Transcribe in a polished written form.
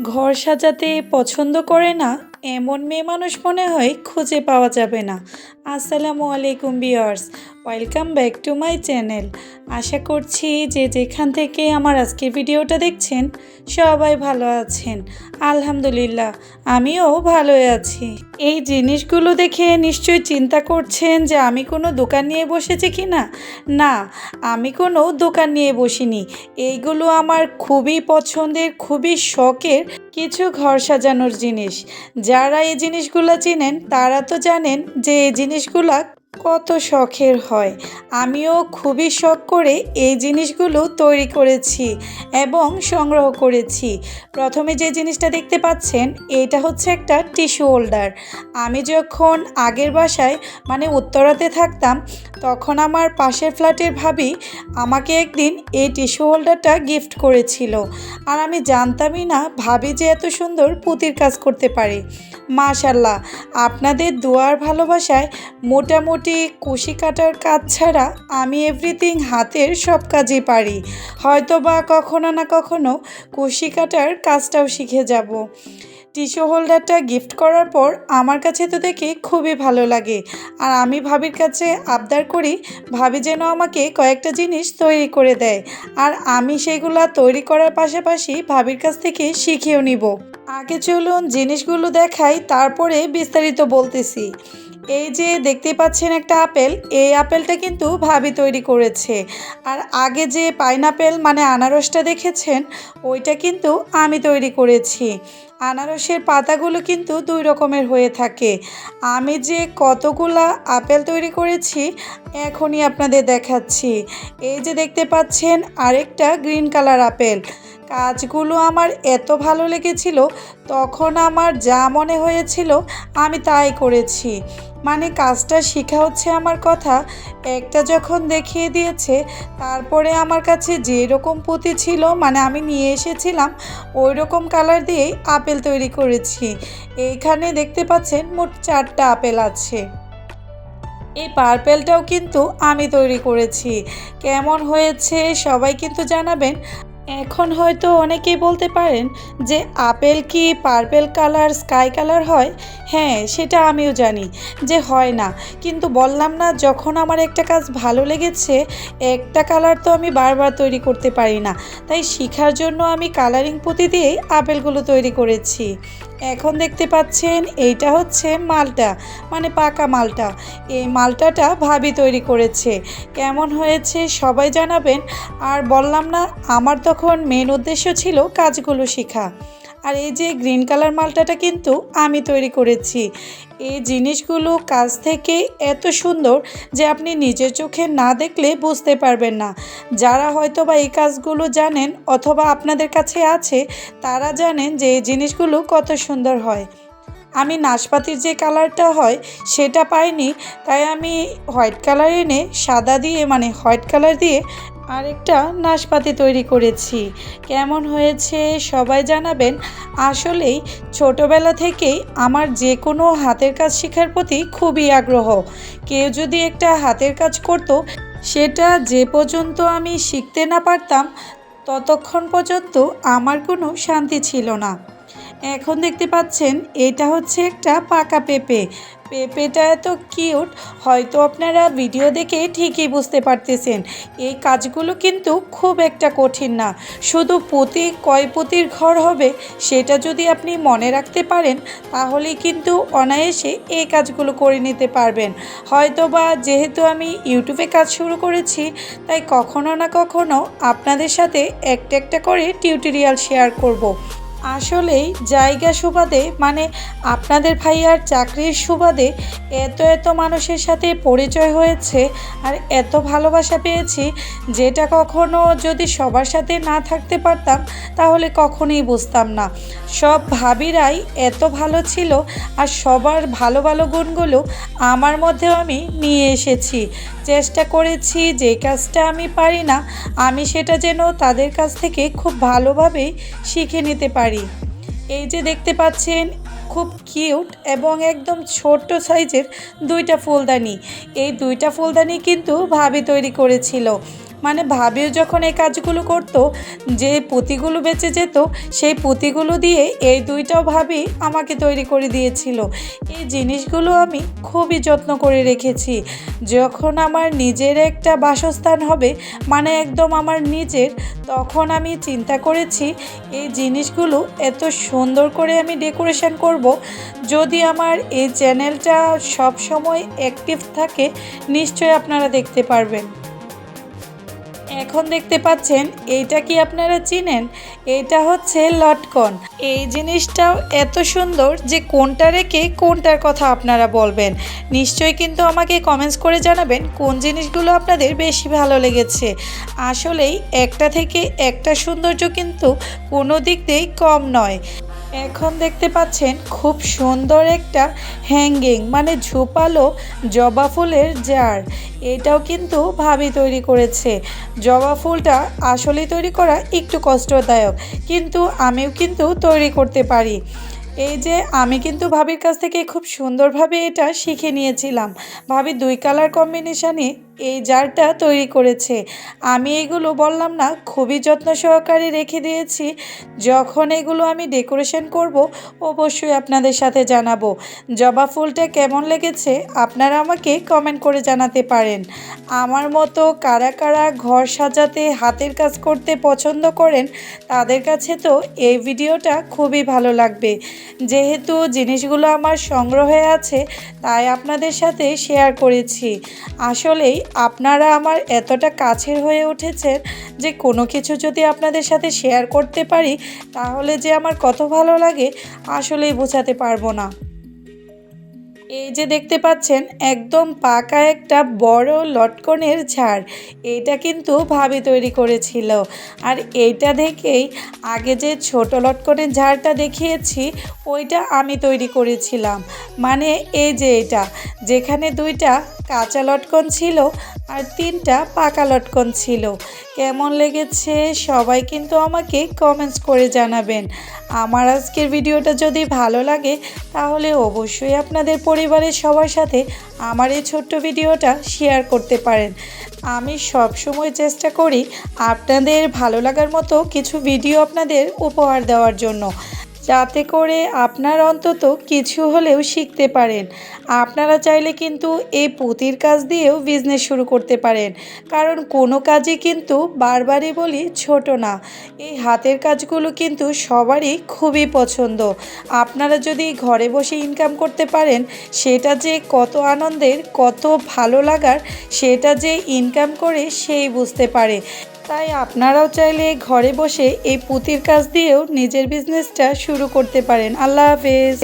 ঘর সাজাতে পছন্দ করে না এমন মেয়ে মানুষ মনে হয় খুঁজে পাওয়া যাবে না। আসসালামু আলাইকুম viewers, welcome back to my channel. আশা করছি যে যেখান থেকে আমার আজকের ভিডিওটা দেখছেন সবাই ভালো আছেন। আলহামদুলিল্লাহ, আমিও ভালোই আছি। এই জিনিসগুলো দেখে নিশ্চয়ই চিন্তা করছেন যে আমি কোনো দোকান নিয়ে বসেছি কি না। না, আমি কোনো দোকান নিয়ে বসিনি। এইগুলো আমার খুবই পছন্দের, খুবই শখের কিছু ঘর সাজানোর জিনিস। যারা এই জিনিসগুলো চিনেন তারা তো জানেন যে এই জিনিসগুলা কত শখের হয়। আমিও খুবই শখ করে এই জিনিসগুলো তৈরি করেছি এবং সংগ্রহ করেছি। প্রথমে যে জিনিসটা দেখতে পাচ্ছেন এটা হচ্ছে একটা টিস্যু হোল্ডার। আমি যখন আগের বাসায় মানে উত্তরাতে থাকতাম তখন আমার পাশের ফ্ল্যাটের ভাবি আমাকে একদিন এই টিস্যু হোল্ডারটা গিফট করেছিল। আর আমি জানতামই না ভাবি যে এত সুন্দর পুঁতির কাজ করতে পারে। মাশাল্লাহ, আপনাদের দোয়ার ভালোবাসায় মোটামুটি কুশি কাটার কাজ ছাড়া আমি এভরিথিং হাতের সব কাজই পারি। হয়তো বা কখনো না কখনো কুশি কাটার কাজটাও শিখে যাব। টিস্যু হোল্ডারটা গিফট করার পর আমার কাছে তো দেখে খুবই ভালো লাগে। আর আমি ভাবির কাছে আবদার করি ভাবি যেন আমাকে কয়েকটা জিনিস তৈরি করে দেয়। আর আমি সেগুলা তৈরি করার পাশাপাশি ভাবির কাছ থেকে শিখেও নিব। আগে চলুন জিনিসগুলো দেখাই, তারপরে বিস্তারিত বলতেছি। এই যে দেখতে পাচ্ছেন একটা আপেল, এই আপেলটা কিন্তু ভাবি তৈরি করেছে। আর আগে যে পাইনাপেল মানে আনারসটা দেখেছেন ওইটা কিন্তু আমি তৈরি করেছি। আনারসের পাতাগুলো কিন্তু দুই রকমের হয়ে থাকে। আমি যে কতগুলা আপেল তৈরি করেছি এখনই আপনাদের দেখাচ্ছি। এই যে দেখতে পাচ্ছেন আরেকটা গ্রিন কালার আপেল। কাজগুলো আমার এত ভালো লেগেছিল, তখন আমার যা মনে হয়েছিল আমি তাই করেছি। মানে কাজটা শেখা হচ্ছে আমার কথা। একটা যখন দেখিয়ে দিয়েছে তারপরে আমার কাছে যে রকম পুঁতি ছিল মানে আমি নিয়ে এসেছিলাম ওই রকম কালার দিয়েই আপেল তৈরি করেছি। এইখানে দেখতে পাচ্ছেন মোট 4টা আপেল আছে। এই পার্পেলটাও কিন্তু আমি তৈরি করেছি। কেমন হয়েছে সবাই কিন্তু জানাবেন। এখন হয়তো অনেকেই বলতে পারেন যে আপেল কি পার্পেল কালার স্কাই কালার হয়। হ্যাঁ, সেটা আমিও জানি যে হয় না, কিন্তু বললাম না যখন আমার একটা কাজ ভালো লেগেছে একটা কালার তো আমি বারবার তৈরি করতে পারি না। তাই শেখার জন্য আমি কালারিং পুঁতি দিয়েই আপেলগুলো তৈরি করেছি। এখন দেখতে পাচ্ছেন এইটা হচ্ছে মালটা মানে পাকা মালটা। এই মালটাটা ভাবি তৈরি করেছে। কেমন হয়েছে সবাই জানাবেন। আর বললাম না আমার তখন মেন উদ্দেশ্য ছিল কাজগুলো শেখা। আর এই যে গ্রিন কালার মালটাটা কিন্তু আমি তৈরি করেছি। এই জিনিসগুলো কাজ থেকে এত সুন্দর যে আপনি নিজের চোখে না দেখলে বুঝতে পারবেন না। যারা হয়তো বা এই কাজগুলো জানেন অথবা আপনাদের কাছে আছে তারা জানেন যে এই জিনিসগুলো কত সুন্দর হয়। আমি নাশপাতির যে কালারটা হয় সেটা পাইনি, তাই আমি হোয়াইট কালার এনে সাদা দিয়ে মানে হোয়াইট কালার দিয়ে আরেকটা নাশপাতি তৈরি করেছি। কেমন হয়েছে সবাই জানাবেন। আসলেই ছোটোবেলা থেকেই আমার যে কোনো হাতের কাজ শেখার প্রতি খুবই আগ্রহ। কেউ যদি একটা হাতের কাজ করতো সেটা যে পর্যন্ত আমি শিখতে না পারতাম ততক্ষণ পর্যন্ত আমার কোনো শান্তি ছিল না। এখন দেখতে পাচ্ছেন এটা হচ্ছে একটা পাকা পেঁপে। পেঁপেটা এত কিউট, হয়তো আপনারা ভিডিও দেখে ঠিকই বুঝতে পারতেছেন। এই কাজগুলো কিন্তু খুব একটা কঠিন না। শুধু পুঁতি কয় পুঁতির ঘর হবে সেটা যদি আপনি মনে রাখতে পারেন তাহলেই কিন্তু অনায়াসে এই কাজগুলো করে নিতে পারবেন। হয়তো বা যেহেতু আমি ইউটিউবে কাজ শুরু করেছি তাই কখনো না কখনো আপনাদের সাথে একটা একটা করে টিউটোরিয়াল শেয়ার করব। আসলেই জায়গা সুবাদে মানে আপনাদের ভাইয়ার চাকরির সুবাদে এত এত মানুষের সাথে পরিচয় হয়েছে আর এত ভালোবাসা পেয়েছি যেটা কখনো যদি সবার সাথে না থাকতে পারতাম তাহলে কখনোই বুঝতাম না। সব ভাবিরাই এত ভালো ছিল আর সবার ভালো ভালো গুণগুলো আমার মধ্যেও আমি নিয়ে এসেছি। চেষ্টা করেছি যে কাজটা আমি পারি না আমি সেটা যেন তাদের কাছ থেকে খুব ভালোভাবেই শিখে নিতে পারি। এই যে দেখতে পাচ্ছেন খুব কিউট এবং একদম ছোট্ট সাইজের 2টা ফুলদানি। এই 2টা ফুলদানি কিন্তু ভাবি তৈরি করেছিল। মানে ভাবিও যখন এই কাজগুলো করতো, যে পুঁতিগুলো বেঁচে যেত সেই পুঁতিগুলো দিয়ে এই দুইটাও ভাবি আমাকে তৈরি করে দিয়েছিল। এই জিনিসগুলো আমি খুবই যত্ন করে রেখেছি। যখন আমার নিজের একটা বাসস্থান হবে, মানে একদম আমার নিজের, তখন আমি চিন্তা করেছি এই জিনিসগুলো এত সুন্দর করে আমি ডেকোরেশন করব। যদি আমার এই চ্যানেলটা সব সময় অ্যাক্টিভ থাকে, নিশ্চয়ই আপনারা দেখতে পারবেন। এখন দেখতে পাচ্ছেন এইটা কি আপনারা চিনেন? এটা হচ্ছে লটকন। এই জিনিসটাও এত সুন্দর যে কোনটা রেখে কোনটার কথা আপনারা বলবেন। নিশ্চয়ই কিন্তু আমাকে কমেন্টস করে জানাবেন কোন জিনিসগুলো আপনাদের বেশি ভালো লেগেছে। আসলেই একটা থেকে একটা সৌন্দর্য কিন্তু কোনো দিক দিয়েই কম নয়। এখন দেখতে পাচ্ছেন খুব সুন্দর একটা হ্যাঙ্গিং, মানে ঝোপালো জবা ফুলের জার। এটাও কিন্তু ভাবি তৈরি করেছে। জবা ফুলটা আসলেই তৈরি করা একটু কষ্টদায়ক, কিন্তু আমিও কিন্তু তৈরি করতে পারি। এই যে আমি কিন্তু ভাবির কাছ থেকে খুব সুন্দরভাবে এটা শিখে নিয়েছিলাম। ভাবি 2 কালার কম্বিনেশানে এই জারটা তৈরি করেছে। আমি এগুলো বললাম না, খুবই যত্ন সহকারে রেখে দিয়েছি। যখন এগুলো আমি ডেকোরেশন করব, অবশ্যই আপনাদের সাথে জানাবো। জবা ফুলটা কেমন লেগেছে আপনারা আমাকে কমেন্ট করে জানাতে পারেন। আমার মতো কারা কারা ঘর সাজাতে হাতের কাজ করতে পছন্দ করেন, তাদের কাছে তো এই ভিডিওটা খুবই ভালো লাগবে। যেহেতু জিনিসগুলো আমার সংগ্রহে আছে, তাই আপনাদের সাথে শেয়ার করেছি। আসলেই আপনারা আমার এতটা কাছের হয়ে উঠেছেন যে কোনো কিছু যদি আপনাদের সাথে শেয়ার করতে পারি, তাহলে যে আমার কত ভালো লাগে আসলেই বোঝাতে পারবো না। এই যে দেখতে পাচ্ছেন একদম পাকা একটা বড় লটকনের ঝাড়, এটা কিন্তু ভাবি তৈরি করেছিল। আর এইটা দেখেই আগে যে ছোট লটকনের ঝাড়টা দেখিয়েছি, ওইটা আমি তৈরি করেছিলাম। মানে এই যে এটা, যেখানে 2টা কাঁচা লটকন ছিল আর 3টা পাকা লটকন ছিল। কেমন লেগেছে সবাই কিন্তু আমাকে কমেন্টস করে জানাবেন। আমার আজকের ভিডিওটা যদি ভালো লাগে, তাহলে অবশ্যই আপনাদের পরিবারের সবার সাথে আমার এই ছোট্ট ভিডিওটা শেয়ার করতে পারেন। আমি সব সময় চেষ্টা করি আপনাদের ভালো লাগার মতো কিছু ভিডিও আপনাদের উপহার দেওয়ার জন্য, যাতে করে আপনারা অন্তত কিছু হলেও শিখতে পারেন। আপনারা চাইলে কিন্তু এই পুঁতির কাজ দিয়েও বিজনেস শুরু করতে পারেন, কারণ কোনো কাজই কিন্তু বারবারই বলি ছোট না। এই হাতের কাজগুলো কিন্তু সবারই খুবই পছন্দ। আপনারা যদি ঘরে বসে ইনকাম করতে পারেন, সেটা যে কত আনন্দের, কত ভালো লাগার, সেটা যে ইনকাম করে সেই বুঝতে পারে। তাই আপনারাও চাইলে ঘরে বসে এই পুঁতির কাজ দিয়েও নিজের বিজনেসটা শুরু করতে পারেন। আল্লাহ হাফেজ।